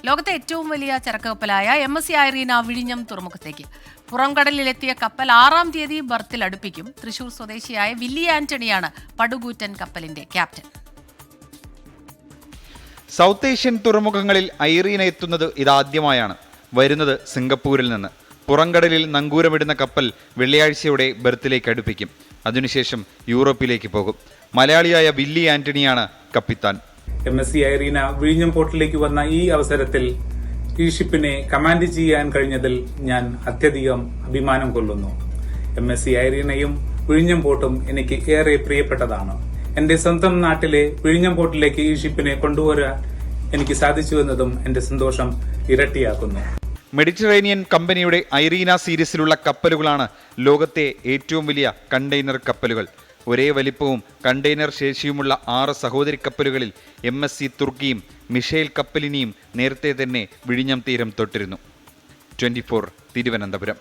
ലോകത്തെ ഏറ്റവും വലിയ ചരക്ക് കപ്പലായ MSC ഐറീന വിഴിഞ്ഞം തുറമുഖത്തേക്ക് പുറംകടലിലെത്തിയ കപ്പൽ 6-ാം തീയതി ബർത്തിൽ അടുപ്പിക്കും. തൃശൂർ സ്വദേശിയായ വില്ലി ആന്റണിയാണ് പടുകൂറ്റൻ കപ്പലിന്റെ ക്യാപ്റ്റൻ. സൗത്ത് ഏഷ്യൻ തുറമുഖങ്ങളിൽ ഐറീന എത്തുന്നത് ഇതാദ്യമായാണ്. വരുന്നത് സിംഗപ്പൂരിൽ നിന്ന്. പുറംകടലിൽ നങ്കൂരമിടുന്ന കപ്പൽ വെള്ളിയാഴ്ചയോടെ ബർത്തിലേക്ക് അടുപ്പിക്കും. അതിനുശേഷം യൂറോപ്പിലേക്ക് പോകും. മലയാളിയായ വില്ലി ആന്റണിയാണ് കപ്പിത്താൻ. MSC ഐറീന വിഴിഞ്ഞം പോർട്ടിലേക്ക് വന്ന ഈ അവസരത്തിൽ ഈ ഷിപ്പിനെ കമാൻഡ് ചെയ്യാൻ കഴിഞ്ഞതിൽ ഞാൻ അത്യധികം അഭിമാനം കൊള്ളുന്നു. MSC ഐറീനയും വിഴിഞ്ഞം പോർട്ടും എനിക്ക് ഏറെ പ്രിയപ്പെട്ടതാണ്. എന്റെ സ്വന്തം നാട്ടിലെ വിഴിഞ്ഞം പോർട്ടിലേക്ക് ഈ ഷിപ്പിനെ കൊണ്ടുവരാൻ എനിക്ക് സാധിച്ചു എന്നതും എന്റെ സന്തോഷം ഇരട്ടിയാക്കുന്നു. മെഡിറ്ററേനിയൻ കമ്പനിയുടെ ഐറീന സീരീസിലുള്ള കപ്പലുകളാണ് ലോകത്തെ ഏറ്റവും വലിയ കണ്ടെയ്നർ കപ്പലുകൾ. ഒരേ വലിപ്പവും കണ്ടെയ്നർ ശേഷിയുമുള്ള 6 സഹോദരി കപ്പലുകളിൽ MSC തുർക്കിയും മിഷേൽ കപ്പലിനിയും നേരത്തെ തന്നെ വിഴിഞ്ഞം തീരം തൊട്ടിരുന്നു. 24 തിരുവനന്തപുരം.